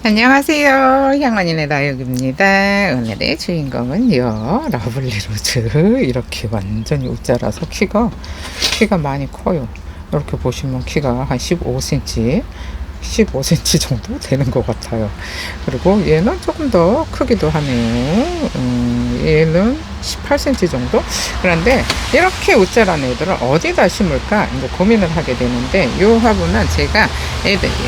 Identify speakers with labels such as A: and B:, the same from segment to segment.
A: 안녕하세요. 향원이네 다육입니다. 오늘의 주인공은요, 러블리로즈. 이렇게 완전히 웃자라서 키가 많이 커요. 이렇게 보시면 키가 한 15cm 정도 되는 것 같아요. 그리고 얘는 조금 더 크기도 하네요. 얘는 18cm 정도? 그런데 이렇게 웃자란 애들은 어디다 심을까 이제 고민을 하게 되는데, 이 화분은 제가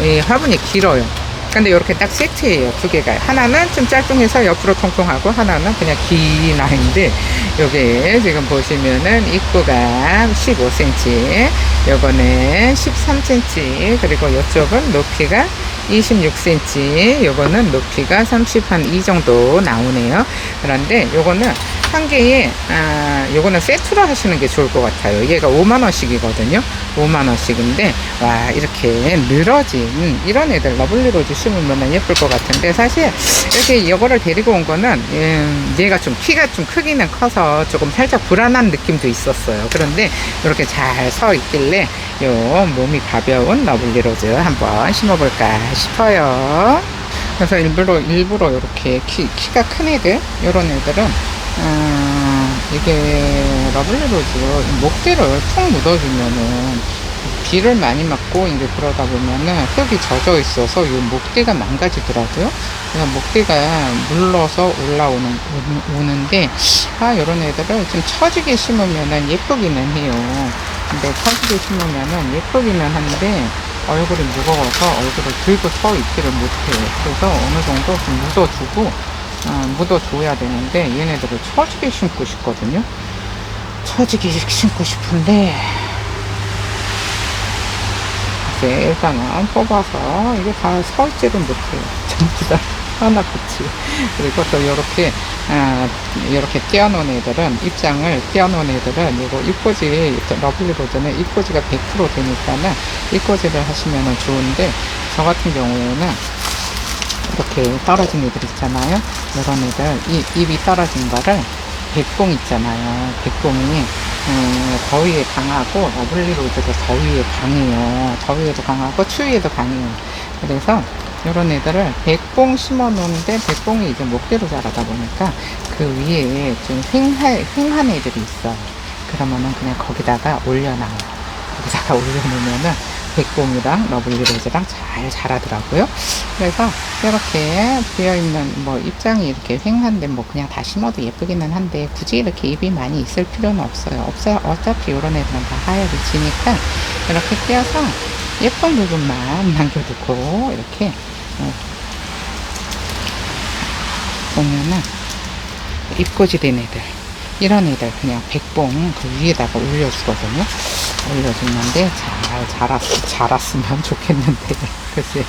A: 이 화분이 길어요. 근데 이렇게 딱 세트예요. 두 개가. 하나는 좀 짤뚱해서 옆으로 통통하고, 하나는 그냥 긴 아이인데, 요게 지금 보시면은 입구가 15cm, 요거는 13cm, 그리고 요쪽은 높이가 26cm, 요거는 높이가 32 정도 나오네요. 그런데 요거는 한 개에, 요거는 세트로 하시는 게 좋을 것 같아요. 얘가 5만원씩이거든요. 5만원씩인데, 와, 이렇게 늘어진 이런 애들 러블리로즈 심으면 예쁠 것 같은데, 사실 이렇게 이거를 데리고 온 거는, 얘가 좀 키가 좀 크기는 커서 조금 살짝 불안한 느낌도 있었어요. 그런데 이렇게 잘 서 있길래 요 몸이 가벼운 러블리로즈 한번 심어볼까 싶어요. 그래서 일부러 이렇게 키가 큰 애들, 요런 애들은 이게 러블리로즈 목대를 푹 묻어주면은 비를 많이 맞고 이제 그러다 보면은 흙이 젖어 있어서 이 목대가 망가지더라고요. 그래서 목대가 물러서 오는데, 요런 애들을 좀 처지게 심으면은 예쁘기는 해요. 근데 처지게 심으면은 예쁘기는 한데, 얼굴이 무거워서 얼굴을 들고 서 있지를 못해요. 그래서 어느 정도 좀 묻어줘야 되는데, 얘네들을 처지게 심고 싶거든요. 처지게 심고 싶은데, 이제 일단은 뽑아서 이게 다 서있지를 못해요. 전부 다 하나같이. 그리고 또 이렇게 띄어놓은 애들은, 입장을 띄어놓은 애들은, 이거 입꽂이, 러블리로즈는 입꽂이가 100% 되니까는 입꽂이를 하시면은 좋은데, 저 같은 경우에는 이렇게 떨어진 애들 있잖아요. 이런 애들, 잎이 떨어진 거를, 백봉 있잖아요. 백봉이 더위에 강하고, 러블리로즈도 더위에 강해요. 더위에도 강하고 추위에도 강해요. 그래서 이런 애들을 백봉 심어 놓는데, 백봉이 이제 목대로 자라다 보니까 그 위에 좀 휑한 애들이 있어요. 그러면은 그냥 거기다가 올려놔요. 거기다가 올려놓으면은 백봉이랑 러블리로즈랑 잘 자라더라고요. 그래서 이렇게 비어있는, 입장이 이렇게 휑한데 그냥 다 심어도 예쁘기는 한데, 굳이 이렇게 잎이 많이 있을 필요는 없어요. 어차피 이런 애들은 다 하엽이 지니까 이렇게 띄어서 예쁜 부분만 남겨두고, 이렇게 보면은 잎꽂이 된 애들, 이런 애들 그냥 백봉 그 위에다가 올려주거든요. 올려주는데 잘 자랐으면 좋겠는데, 그치?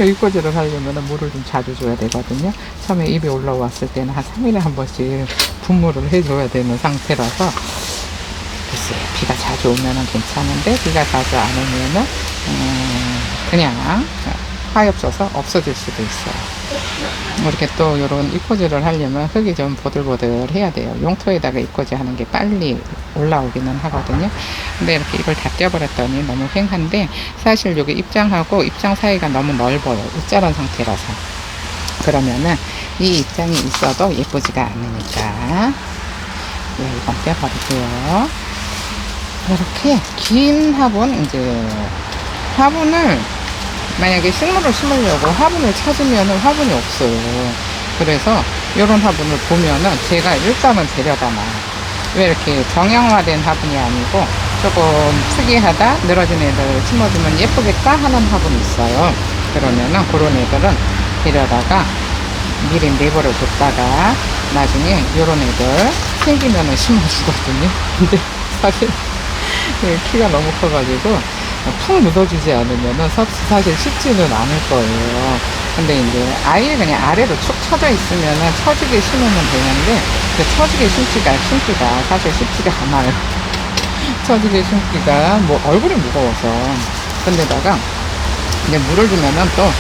A: 잎꽂이를 하려면 물을 좀 자주 줘야 되거든요. 처음에 잎이 올라왔을 때는 한 3일에 한 번씩 분무를 해줘야 되는 상태라서, 글쎄, 비가 자주 오면은 괜찮은데, 비가 자주 안 오면은 그냥 하엽져서 없어질 수도 있어요. 이렇게 또 이런 잎꽂이를 하려면 흙이 좀 보들보들 해야 돼요. 용토에다가 잎꽂이 하는 게 빨리 올라오기는 하거든요. 근데 이렇게 이걸 다 떼어버렸더니 너무 휑한데, 사실 여기 입장하고 입장 사이가 너무 넓어요. 웃자란 상태라서. 그러면은 이 입장이 있어도 예쁘지가 않으니까, 이건 떼어버리고요. 이렇게 긴 화분, 화분을 만약에 식물을 심으려고 화분을 찾으면은 화분이 없어요. 그래서 이런 화분을 보면은 제가 일단은 데려다놔요. 왜 이렇게 정형화된 화분이 아니고 조금 특이하다, 늘어진 애들 심어주면 예쁘겠다 하는 화분이 있어요. 그러면은 그런 애들은 데려다가 미리 내버려 뒀다가 나중에 이런 애들 생기면은 심어주거든요. 근데 사실 키가 너무 커가지고 푹 묻어주지 않으면은 사실 쉽지는 않을 거예요. 근데 이제 아예 그냥 아래로 축 처져 있으면은 처지게 심으면 되는데, 그 처지게 심기가 사실 쉽지가 않아요. 처지게 심기가 얼굴이 무거워서. 근데다가 이제 물을 주면은 또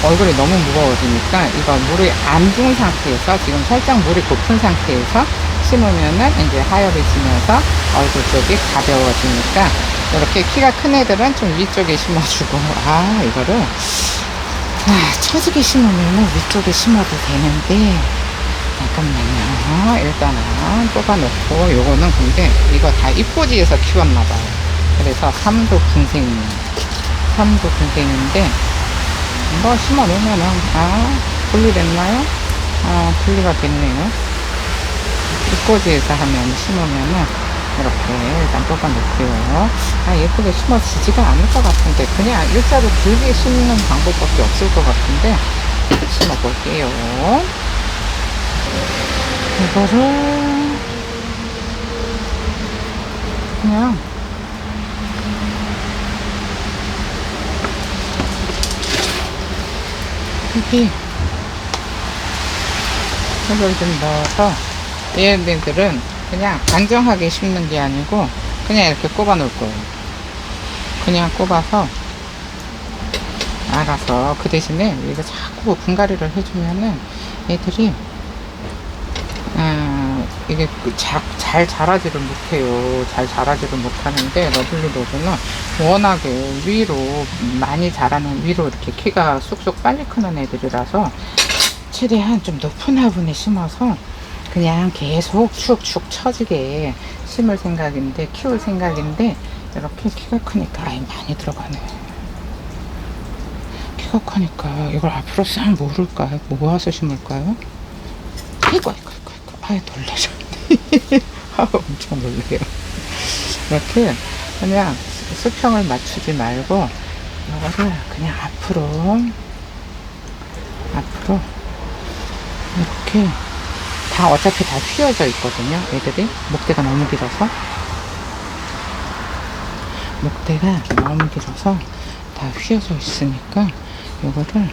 A: 얼굴이 너무 무거워지니까, 이거 물이 안 준 상태에서, 지금 살짝 물이 고픈 상태에서 심으면은 이제 하엽이 지면서 얼굴 쪽이 가벼워지니까, 이렇게 키가 큰 애들은 좀 위쪽에 심어주고, 이거를 처지게 심으면 위쪽에 심어도 되는데, 잠깐만요. 일단은 뽑아놓고, 요거는 근데 이거 다 잎꽂이에서 키웠나봐요. 그래서 삼도 군생이에요. 삼도 군생인데, 뭐 심어놓으면은, 분리됐나요? 분리가 됐네요. 잎꽂이에서 하면 심으면은, 이렇게 일단 뽑아놓고요. 예쁘게 심어지지가 않을 것 같은데, 그냥 일자로 길게 심는 방법밖에 없을 것 같은데, 심어볼게요. 이거를, 그냥, 여기, 이걸 좀 넣어서, 얘네들은 그냥 안정하게 심는 게 아니고 그냥 이렇게 꼽아 놓을 거예요. 그냥 꼽아서 알아서 그 대신에 이거 자꾸 분갈이를 해주면은 애들이 이게 잘 자라지를 못해요. 잘 자라지를 못하는데 러블리 로즈는 워낙에 위로 많이 자라는 위로 이렇게 키가 쑥쑥 빨리 크는 애들이라서 최대한 좀 높은 화분에 심어서 그냥 계속 축축 처지게 심을 생각인데, 키울 생각인데, 이렇게 키가 크니까, 많이 들어가네. 키가 크니까, 이걸 앞으로 싹 모을까요? 모아서 심을까요? 아이고, 놀라셨네. 엄청 놀래요. 이렇게, 그냥 수평을 맞추지 말고, 이거를 그냥 앞으로, 이렇게, 다 어차피 다 휘어져 있거든요. 애들이 목대가 너무 길어서 다 휘어져 있으니까 이거를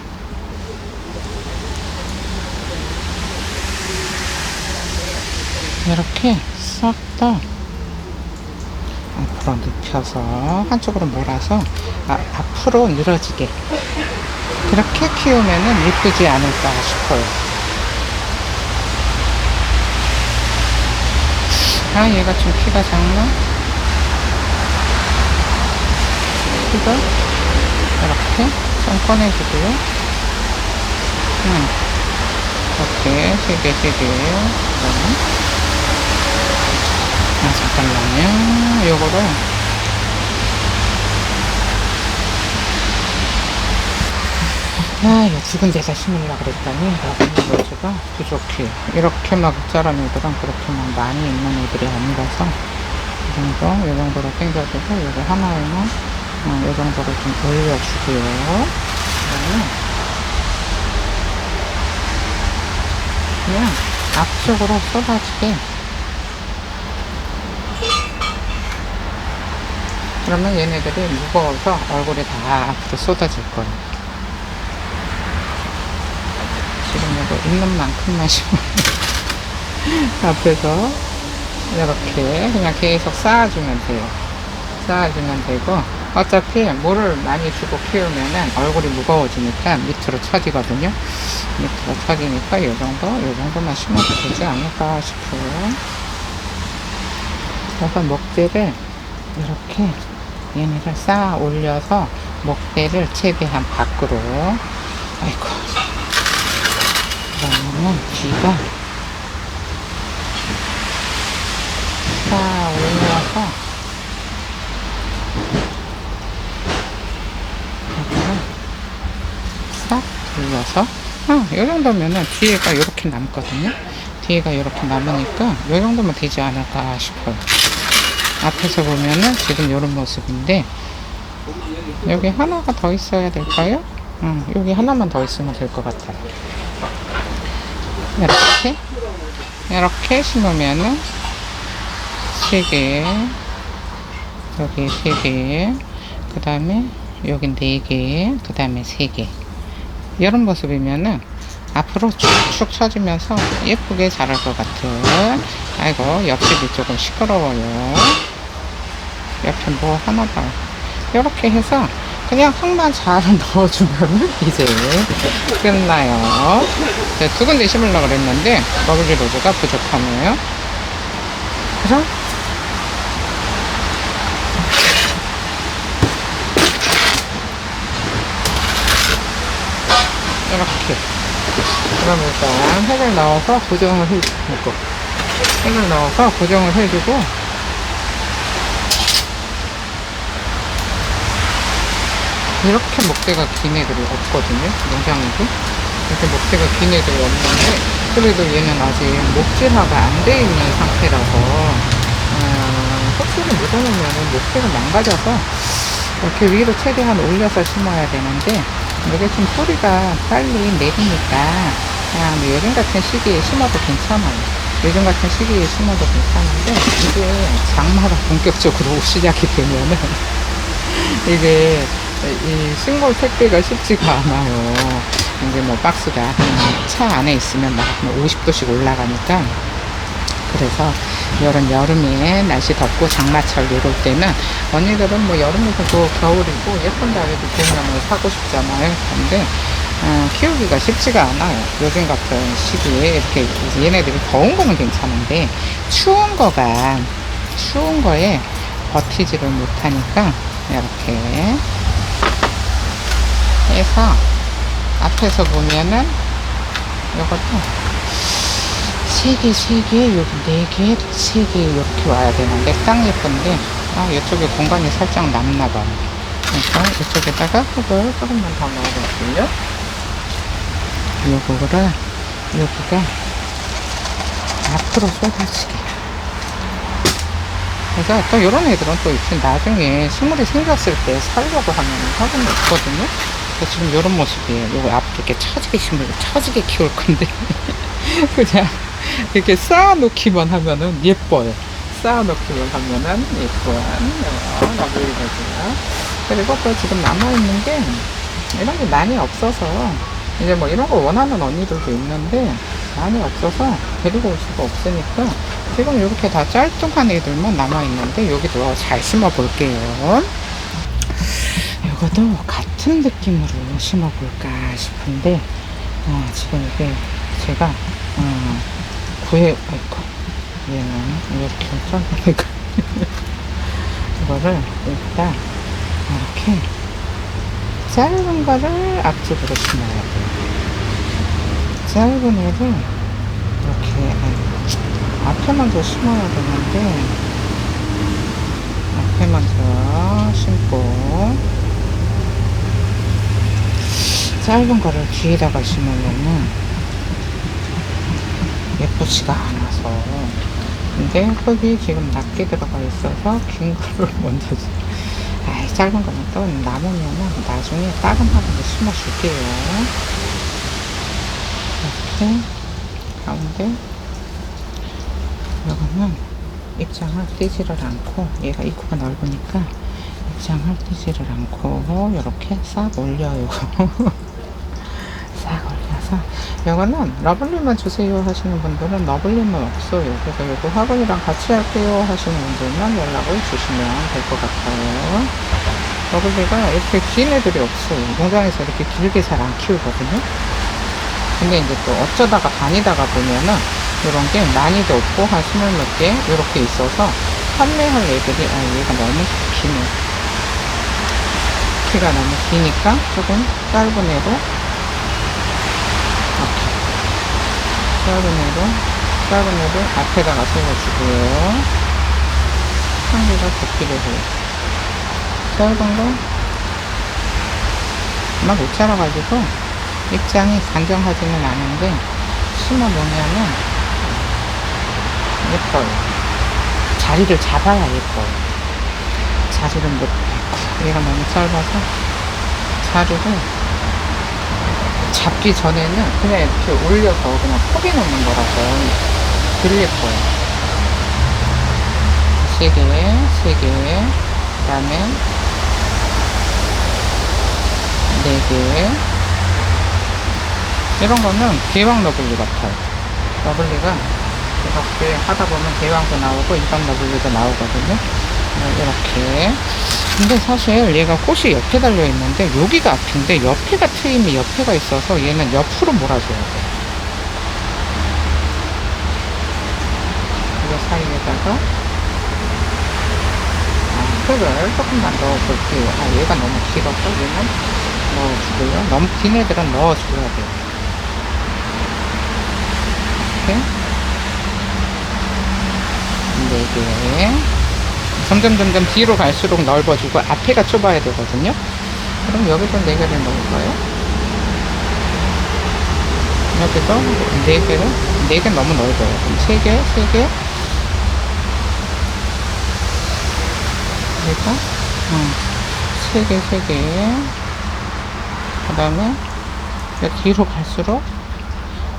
A: 이렇게 싹 다 앞으로 눕혀서 한쪽으로 몰아서 앞으로 늘어지게 그렇게 키우면은 예쁘지 않을까 싶어요. 얘가 좀 키가 작나? 키가 이렇게 좀 꺼내주고요. 이렇게 3개. 잠깐만요. 요거를 이거 두 군데서 심으려고 그랬더니 러블리 로즈가 부족해. 이렇게 막 자란 애들은 그렇게 막 많이 있는 애들이 아니라서 이 정도로 당겨주고 요거 하나에는 이 정도로 좀 올려주고요. 그다음에 그냥 앞쪽으로 쏟아지게, 그러면 얘네들이 무거워서 얼굴이 다 앞으로 쏟아질 거예요. 지금 이거 있는 만큼만 심어 앞에서 이렇게 그냥 계속 쌓아주면 돼요. 쌓아주면 되고, 어차피 물을 많이 주고 키우면은 얼굴이 무거워지니까 밑으로 처지거든요. 밑으로 처지니까 요 정도만 심어도 되지 않을까 싶어요. 그래서 목대를 이렇게 얘네를 쌓아 올려서 목대를 최대한 밖으로, 그러면은 뒤가 쌓아 올려서 이거를 싹 돌려서 이 정도면은 뒤에가 이렇게 남거든요. 뒤에가 이렇게 남으니까 이 정도면 되지 않을까 싶어요. 앞에서 보면은 지금 이런 모습인데, 여기 하나가 더 있어야 될까요? 여기 하나만 더 있으면 될 것 같아요. 이렇게 심으면은 3개, 여기 3개, 그 다음에 여기 4개, 그 다음에 3개. 이런 모습이면은 앞으로 축축 처지면서 예쁘게 자랄 것 같은. 아이고, 옆집이 조금 시끄러워요. 옆에 뭐 하나 봐. 이렇게 해서 그냥 흙만 잘 넣어주면 이제 끝나요. 제가 2군데 심으려고 그랬는데 러블리 로즈가 부족하네요. 그럼 이렇게. 그럼 일단 획을 넣어서 고정을 해주고, 획을 넣어서 고정을 해주고, 이렇게 목대가 긴 애들이 없거든요. 농장에도. 이렇게 목대가 긴 애들이 없는데, 그래도 얘는 아직 목질화가 안 돼 있는 상태라서, 흙수를 묻어놓으면 목대가 망가져서, 이렇게 위로 최대한 올려서 심어야 되는데, 이게 좀 뿌리가 빨리 내리니까, 그냥 요즘 같은 시기에 심어도 괜찮아요. 요즘 같은 시기에 심어도 괜찮은데, 이게 장마가 본격적으로 시작이 되면은, 이게, 이 식물 택배가 쉽지가 않아요. 이제 뭐 박스가 차 안에 있으면 막 50도씩 올라가니까. 그래서 여름에 날씨 덥고 장마철 이럴 때는 언니들은 뭐 여름이고 겨울이고 예쁜 달에도 좋으면 사고 싶잖아요. 근데 키우기가 쉽지가 않아요. 요즘 같은 시기에 이렇게 얘네들이 더운 거는 괜찮은데 추운 거에 버티지를 못하니까 이렇게 해서 앞에서 보면은 이것도 3개, 여기 4개, 3개 이렇게 와야 되는데 딱 예쁜데 이쪽에 공간이 살짝 남나봐요. 그래서 이쪽에다가 흙을 조금만 더 넣어볼게요. 요거를 여기가 앞으로 쏟아지게. 그래서 또 이런 애들은 또 이렇게 나중에 식물이 생겼을 때 살려고 하면 화분이 있거든요. 그래서 지금 이런 모습이에요. 요거 앞으로 이렇게 처지게 키울 건데 그냥 이렇게 쌓아놓기만 하면은 예뻐요. 쌓아놓기만 하면은 예쁜 러블리거든요. 그리고 또 지금 남아있는 게 이런 게 많이 없어서 이제 뭐 이런 거 원하는 언니들도 있는데 많이 없어서 데리고 올 수가 없으니까 지금 이렇게 다 짤뚱한 애들만 남아있는데 여기도 잘 심어 볼게요. 이것도 같은 느낌으로 심어 볼까 싶은데 지금 이게 제가 얘는 이렇게 잘라니까 이거를 일단 이렇게 짧은 거를 앞쪽으로 심어야 돼요. 짧은 애를 이렇게 앞에 먼저 심어야 되는데 앞에 먼저 심고 짧은 거를 뒤에다가 심으면은 예쁘지가 않아서 근데 흙이 지금 낮게 들어가 있어서 긴 거를 먼저 짧은 거는 또 남으면은 나중에 다른 화분에 심어 줄게요. 이렇게 가운데 이거는 입장을 띄지를 않고 얘가 입구가 넓으니까 입장을 띄지를 않고 이렇게 싹 올려요. 싹 올려서 이거는 러블리만 주세요 하시는 분들은 러블리만 없어요. 그래서 이거 화분이랑 같이 할게요 하시는 분들만 연락을 주시면 될 것 같아요. 러블리가 이렇게 긴 애들이 없어요. 농장에서 이렇게 길게 잘 안 키우거든요. 근데 이제 또 어쩌다가 다니다가 보면은 이런 게 난이도 없고 한 20몇 개 이렇게 있어서 판매할 애들이 얘가 너무 기네. 키가 너무 기니까 조금 짧은 애로 짧은 애를 앞에다가 세워주고요. 한 개가 더 필요해요. 짧은 거 막 못 자라가지고 입장이 단정하지는 않은데 심어 놓으면은 예뻐요. 자리를 잡아야 예뻐요. 자리를 못 잡고 얘가 너무 짧아서 자리를 잡기 전에는 그냥 이렇게 올려서 그냥 포개 놓는 거라서 덜 예뻐요. 3개, 그 다음에 4개. 이런 거는 대왕 러블리 같아요. 러블리가 이렇게 하다 보면 대왕도 나오고 일반 러블리도 나오거든요. 이렇게. 근데 사실 얘가 꽃이 옆에 달려 있는데 여기가 앞인데 옆에가 트임이 옆에가 있어서 얘는 옆으로 몰아줘야 돼. 이거 사이에다가 흙을 조금만 넣어 볼게요. 얘가 너무 길어서 얘는 넣어주고요. 너무 긴 애들은 넣어줘야 돼요. 이렇게 4개. 점점 뒤로 갈수록 넓어지고 앞에가 좁아야 되거든요. 그럼 여기도 4개를 넣을까요? 여기도 4개를, 4개 너무 넓어요. 그럼 3개, 3개. 그리고, 3개, 3개. 그 다음에, 뒤로 갈수록,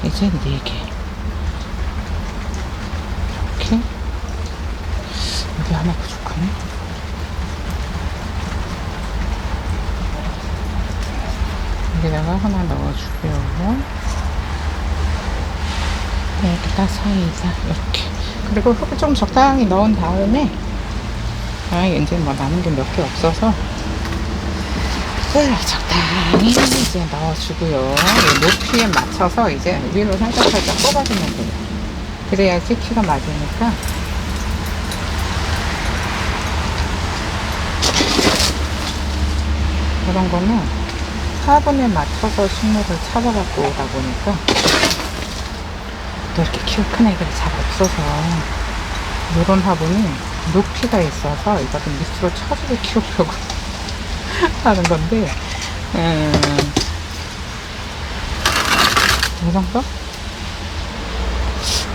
A: 이제 4개. 이렇게. 여기 하나 부족하네. 여기다가 하나 넣어주고요. 여기다 사이다 이렇게. 그리고 흙을 좀 적당히 넣은 다음에 이제 뭐 남은 게 몇 개 없어서 적당히 이제 넣어주고요. 높이에 맞춰서 이제 위로 살짝 뽑아주면 돼요. 그래야지 키가 맞으니까. 이런 거는 화분에 맞춰서 식물을 찾아갖고 오다 보니까 또 이렇게 키가 큰 애들이 잘 없어서 이런 화분이 높이가 있어서 이거를 밑으로 쳐주게 키우려고 하는 건데 이 정도?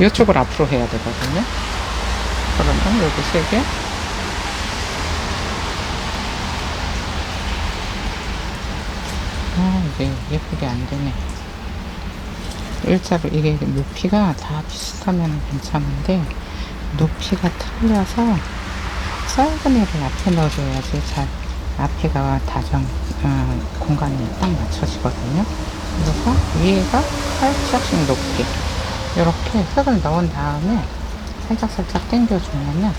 A: 이쪽을 앞으로 해야 되거든요. 그러면 여기 3개, 이게 예쁘게 안 되네. 일자로 이게 높이가 다 비슷하면 괜찮은데 높이가 틀려서 짧은 애를 앞에 넣어줘야지 잘 앞에가 공간이 딱 맞춰지거든요. 그래서 위에가 살짝씩 높게 이렇게 흙을 넣은 다음에 살짝 당겨주면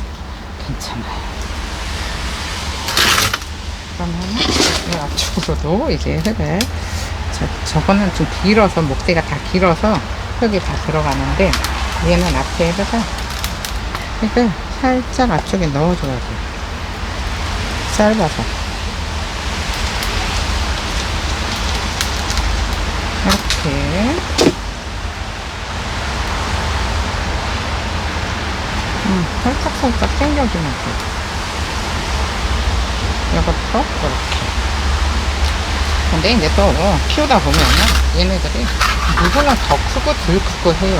A: 괜찮아요. 그러면 이 앞쪽으로도 이제 흙을 저거는 좀 길어서 목대가 다 길어서 흙이 다 들어가는데 얘는 앞에 흙을 살짝 앞쪽에 넣어줘야 돼요. 짧아서 이렇게 살짝 당겨주면 돼요. 이것도 이렇게. 근데 이제 또 키우다 보면은 얘네들이 누구는 더 크고 덜 크고 해요.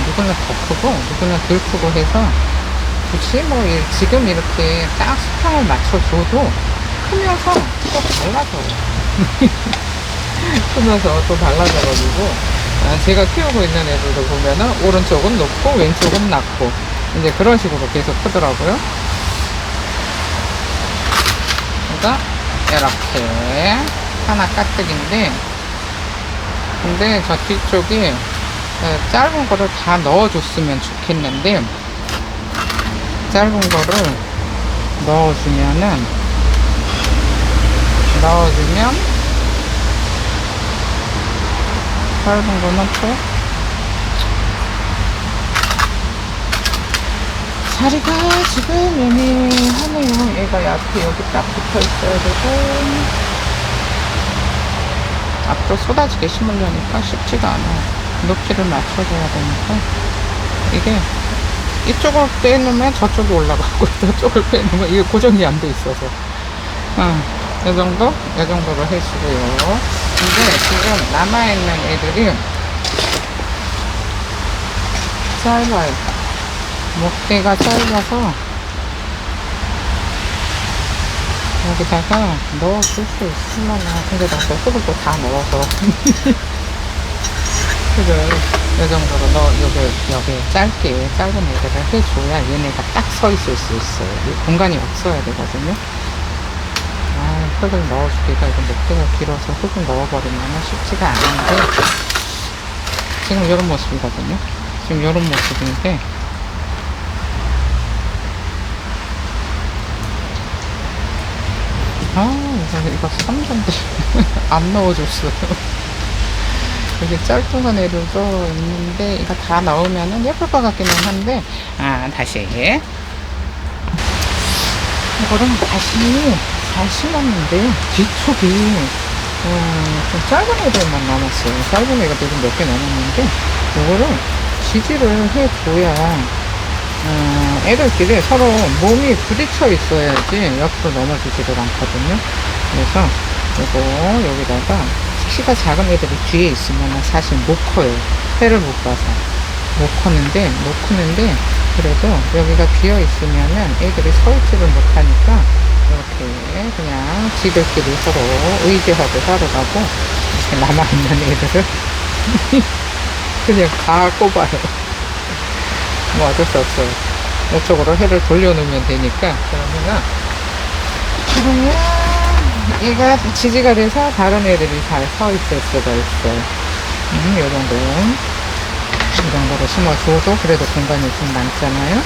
A: 누구는 더 크고 누구는 덜 크고 해서 굳이 뭐 지금 이렇게 딱 수평을 맞춰줘도 크면서 또 달라져요. 크면서 또 달라져가지고 제가 키우고 있는 애들도 보면은 오른쪽은 높고 왼쪽은 낮고 이제 그런 식으로 계속 크더라고요. 그러니까 이렇게 하나 까뜩인데 근데 저 뒤쪽이 짧은 거를 다 넣어줬으면 좋겠는데 짧은 거를 넣어주면 짧은 거는 또 자리가 지금 애매하네요. 얘가 앞에 여기 딱 붙어 있어야 되고 앞으로 쏟아지게 심으려니까 쉽지가 않아요. 높이를 맞춰줘야 되니까 이게 이쪽을 빼놓으면 저쪽이 올라가고 저쪽을 빼놓으면 이게 고정이 안 돼 있어서 이 정도로 해주고요. 근데 지금 남아있는 애들이 짧아요. 목대가 짧아서 여기다가 넣어줄 수 있으려나. 근데 나 흙을 또 다 넣어서 흙을 이 정도로 여기 짧게 짧은 애들을 해줘야 얘네가 딱 서 있을 수 있어요. 공간이 없어야 되거든요. 흙을 넣어주기가 이거 목대가 길어서 흙을 넣어버리면 쉽지가 않은데 지금 이런 모습이거든요. 지금 이런 모습인데 이거 3전데 안 넣어줬어요. 여기 짤뚱한 애들도 있는데 이거 다 넣으면은 예쁠 것 같기는 한데 다시 이거를 다시 잘 심었는데 뒤쪽이 좀 짧은 애들만 남았어요. 짧은 애가 지금 몇 개 남았는데, 이거를 지지를 해줘야, 애들끼리 서로 몸이 부딪혀 있어야지 옆으로 넘어지지를 않거든요. 그래서, 이거 여기다가 키가 작은 애들이 뒤에 있으면 사실 못 커요. 해를 못 봐서. 못 크는데, 그래도 여기가 비어 있으면은 애들이 서 있지를 못하니까, 이렇게 그냥 지들끼리 서로 의지하고 살아가고, 이렇게 남아있는 애들을 그냥 다 꼽아요. 뭐 어쩔 수 없어요. 이쪽으로 해를 돌려놓으면 되니까. 그러면 얘가 지지가 돼서 다른 애들이 잘 서 있을 수가 있어요. 이 정도로 심어줘도 그래도 공간이 좀 남잖아요.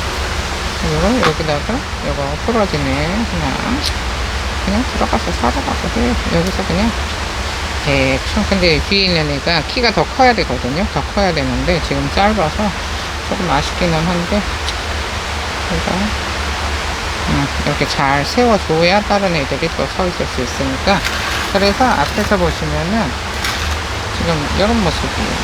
A: 이거를 여기다가 이거 풀어지네. 그냥 들어가서 살아가서 해요. 여기서 그냥 대충. 근데 뒤에 있는 애가 키가 더 커야 되거든요. 더 커야 되는데 지금 짧아서 조금 아쉽기는 한데, 그래서 이렇게 잘 세워줘야 다른 애들이 또 서 있을 수 있으니까. 그래서 앞에서 보시면은 지금 이런 모습인데,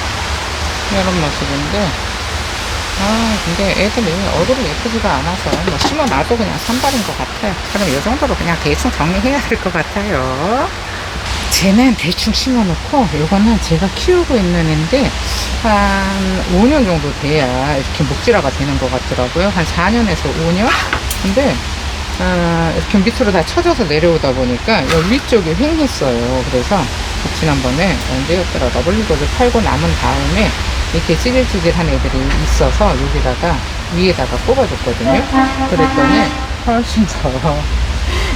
A: 근데 애들이 얼굴이 예쁘지가 않아서 뭐 심어놔도 그냥 산발인 것 같아요. 그럼 이 정도로 그냥 대충 정리해야 될 것 같아요. 쟤는 대충 심어놓고, 요거는 제가 키우고 있는 애인데 한 5년 정도 돼야 이렇게 목질화가 되는 것 같더라고요. 한 4년에서 5년? 근데 이렇게 밑으로 다 쳐져서 내려오다 보니까 여기 위쪽이 휑했어요. 그래서 지난번에 언제였더라, 러블리로즈 팔고 남은 다음에 이렇게 찌질찌질한 애들이 있어서 여기다가 위에다가 꼽아줬거든요. 그랬더니 훨씬 더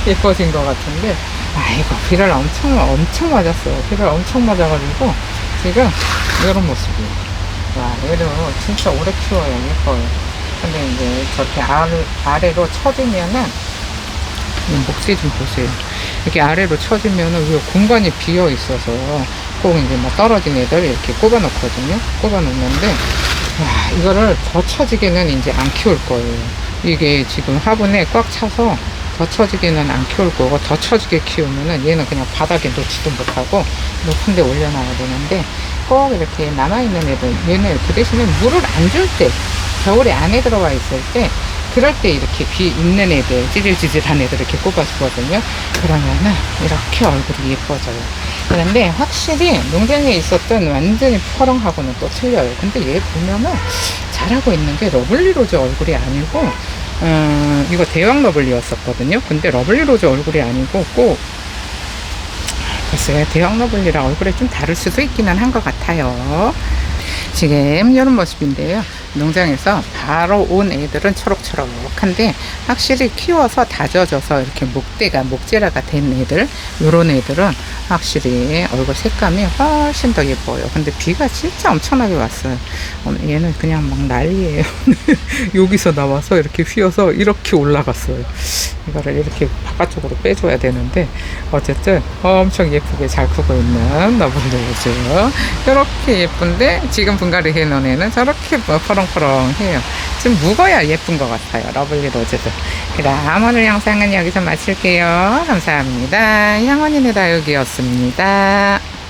A: 예뻐진 것 같은데, 아이고, 비를 엄청 맞았어요. 비를 엄청 맞아가지고 지금 이런 모습이에요. 와, 얘도 진짜 오래 키워야 예뻐요. 근데 이제 저렇게 아래로 쳐지면은, 목재 좀 보세요. 이렇게 아래로 쳐지면은 위 공간이 비어 있어서 꼭 이제 막 떨어진 애들 이렇게 꼽아놓거든요. 꼽아놓는데, 와, 이거를 더 쳐지게는 이제 안 키울 거예요. 이게 지금 화분에 꽉 차서 더 쳐지게는 안 키울 거고, 더 쳐지게 키우면은 얘는 그냥 바닥에 놓지도 못하고 높은 데 올려놔야 되는데, 꼭 이렇게 남아있는 애들, 얘는 그 대신에 물을 안 줄 때, 겨울에 안에 들어와 있을 때, 그럴 때 이렇게 있는 애들, 찌질찌질한 애들 이렇게 꼽아주거든요. 그러면은 이렇게 얼굴이 예뻐져요. 그런데 확실히 농장에 있었던 완전히 퍼렁하고는 또 틀려요. 근데 얘 보면은 잘하고 있는 게 러블리로즈 얼굴이 아니고, 이거 대왕 러블리였었거든요. 근데 러블리로즈 얼굴이 아니고 꼭, 글쎄요, 대왕 러블리랑 얼굴이 좀 다를 수도 있기는 한 것 같아요. 지금 이런 모습인데요. 농장에서 바로 온 애들은 초록초록한데, 확실히 키워서 다져져서 이렇게 목재라가 된 애들, 요런 애들은 확실히 얼굴 색감이 훨씬 더 예뻐요. 근데 비가 진짜 엄청나게 왔어요. 얘는 그냥 막 난리예요. 여기서 나와서 이렇게 휘어서 이렇게 올라갔어요. 이거를 이렇게 바깥쪽으로 빼줘야 되는데, 어쨌든 엄청 예쁘게 잘 크고 있는 러블리로즈. 이렇게 예쁜데 지금 분갈이 해놓은 애는 저렇게 퍼렁퍼렁해요. 좀 묵어야 예쁜 것 같아요, 러블리로즈도. 그럼 오늘 영상은 여기서 마칠게요. 감사합니다. 향원이네 다육이었습니다.